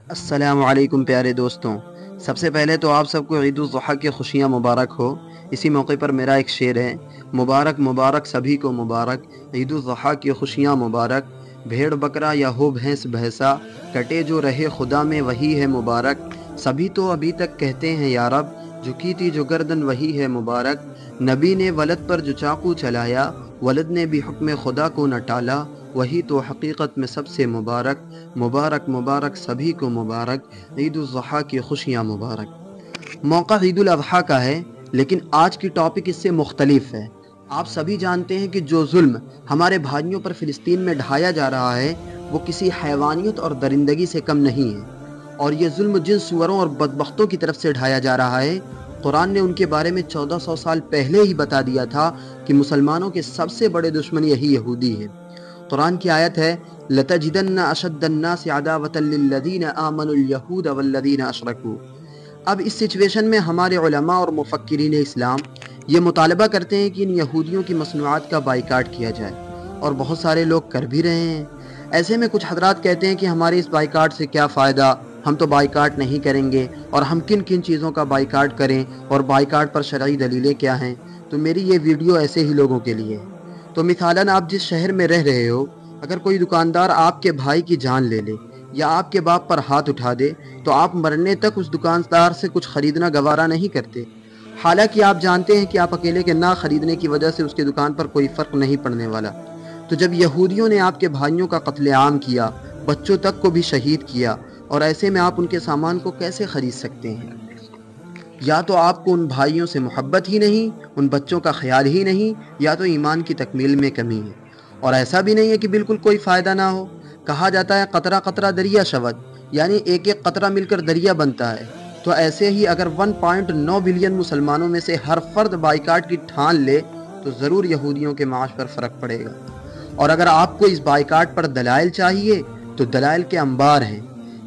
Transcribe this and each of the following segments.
السلام علیکم پیارے دوستوں، سب سے پہلے تو آپ سب کو عید الاضحیٰ کی خوشیاں مبارک ہو۔ اسی موقع پر میرا ایک شعر ہے: مبارک مبارک سبھی کو مبارک، عید الاضحیٰ کی خوشیاں مبارک، بھیڑ بکرا یا ہو بھینس بھیسا، کٹے جو رہے خدا میں وہی ہے مبارک، سبھی تو ابھی تک کہتے ہیں یا رب، جھکی تھی جو گردن وہی ہے مبارک، نبی نے ولد پر جو چاقو چلایا، ولد نے بھی حکم خدا کو نہ ٹالا، وہی تو حقیقت میں سب سے مبارک، مبارک مبارک سبھی کو مبارک، عید الاضحیٰ کی خوشیاں مبارک۔ موقع عید الاضحیٰ کا ہے، لیکن آج کی ٹاپک اس سے مختلف ہے۔ آپ سبھی جانتے ہیں کہ جو ظلم ہمارے بھائیوں پر فلسطین میں ڈھایا جا رہا ہے وہ کسی حیوانیت اور درندگی سے کم نہیں ہے، اور یہ ظلم جن سوروں اور بدبختوں کی طرف سے ڈھایا جا رہا ہے، قرآن نے ان کے بارے میں 1400 سال پہلے ہی بتا دیا تھا کہ مسلمانوں کے سب سے بڑے دشمن یہی یہودی ہیں۔ قرآن کی آیت ہے: لَتَجِدَنَّ أَشَدَّ النَّاسِ عَدَاوَةً لِلَّذِينَ آمَنُوا الْيَهُودَ وَالَّذِينَ أَشْرَكُوا۔ اب اس سچویشن میں ہمارے علماء اور مفکرین اسلام یہ مطالبہ کرتے ہیں کہ ان یہودیوں کی مصنوعات کا بائیکاٹ کیا جائے، اور بہت سارے لوگ کر بھی رہے ہیں۔ ایسے میں کچھ حضرات کہتے ہیں کہ ہمارے اس بائیکاٹ سے کیا فائدہ، ہم تو بائیکاٹ نہیں کریں گے، اور ہم کن کن چیزوں کا بائیکاٹ کریں، اور بائیکاٹ پر شرعی دلیلیں کیا ہیں۔ تو میری یہ ویڈیو ایسے ہی لوگوں کے لیے ہے۔ تو مثالاً آپ جس شہر میں رہ رہے ہو، اگر کوئی دکاندار آپ کے بھائی کی جان لے لے یا آپ کے باپ پر ہاتھ اٹھا دے تو آپ مرنے تک اس دکاندار سے کچھ خریدنا گوارا نہیں کرتے، حالانکہ آپ جانتے ہیں کہ آپ اکیلے کے نہ خریدنے کی وجہ سے اس کی دکان پر کوئی فرق نہیں پڑنے والا۔ تو جب یہودیوں نے آپ کے بھائیوں کا قتل عام کیا، بچوں تک کو بھی شہید کیا، اور ایسے میں آپ ان کے سامان کو کیسے خرید سکتے ہیں؟ یا تو آپ کو ان بھائیوں سے محبت ہی نہیں، ان بچوں کا خیال ہی نہیں، یا تو ایمان کی تکمیل میں کمی ہے۔ اور ایسا بھی نہیں ہے کہ بالکل کوئی فائدہ نہ ہو۔ کہا جاتا ہے قطرہ قطرہ دریا شود، یعنی ایک ایک قطرہ مل کر دریا بنتا ہے۔ تو ایسے ہی اگر 1.9 بلین مسلمانوں میں سے ہر فرد بائیکاٹ کی ٹھان لے تو ضرور یہودیوں کے معاش پر فرق پڑے گا۔ اور اگر آپ کو اس بائیکاٹ پر دلائل چاہیے تو دلائل کے انبار ہیں۔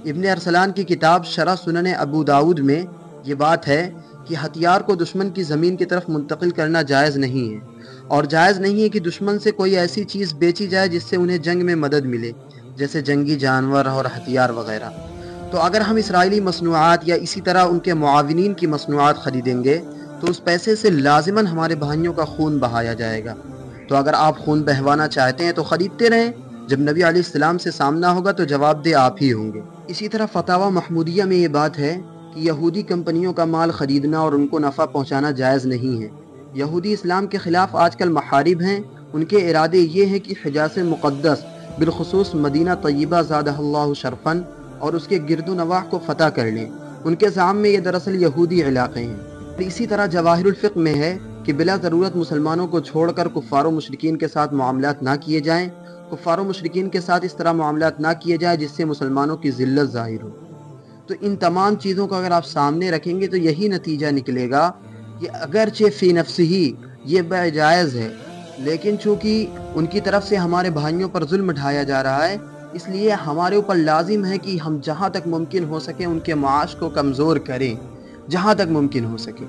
ابن ارسلان کی کتاب شرح سنن ابو داؤد میں یہ بات ہے کہ ہتھیار کو دشمن کی زمین کی طرف منتقل کرنا جائز نہیں ہے، اور جائز نہیں ہے کہ دشمن سے کوئی ایسی چیز بیچی جائے جس سے انہیں جنگ میں مدد ملے، جیسے جنگی جانور اور ہتھیار وغیرہ۔ تو اگر ہم اسرائیلی مصنوعات یا اسی طرح ان کے معاونین کی مصنوعات خریدیں گے تو اس پیسے سے لازماً ہمارے بھائیوں کا خون بہایا جائے گا۔ تو اگر آپ خون بہوانا چاہتے ہیں تو خریدتے رہیں، جب نبی علیہ السلام سے سامنا ہوگا تو جواب دہ آپ ہی ہوں گے۔ اسی طرح فتاوی محمودیہ میں یہ بات ہے کہ یہودی کمپنیوں کا مال خریدنا اور ان کو نفع پہنچانا جائز نہیں ہے۔ یہودی اسلام کے خلاف آج کل محارب ہیں۔ ان کے ارادے یہ ہیں کہ حجاز مقدس، بالخصوص مدینہ طیبہ زادہ اللہ شرفاً، اور اس کے گرد و نواح کو فتح کر لیں۔ ان کے زعم میں یہ دراصل یہودی علاقے ہیں۔ اور اسی طرح جواہر الفقہ میں ہے کہ بلا ضرورت مسلمانوں کو چھوڑ کر کفار و مشرکین کے ساتھ معاملات نہ کیے جائیں۔ کفار و مشرکین کے ساتھ اس طرح معاملات نہ کیے جائیں جس سے مسلمانوں کی ذلت ظاہر ہو۔ تو ان تمام چیزوں کو اگر آپ سامنے رکھیں گے تو یہی نتیجہ نکلے گا کہ اگرچہ فی نفسہ یہ جائز ہے، لیکن چونکہ ان کی طرف سے ہمارے بھائیوں پر ظلم ڈھایا جا رہا ہے، اس لیے ہمارے اوپر لازم ہے کہ ہم جہاں تک ممکن ہو سکے ان کے معاش کو کمزور کریں، جہاں تک ممکن ہو سکے۔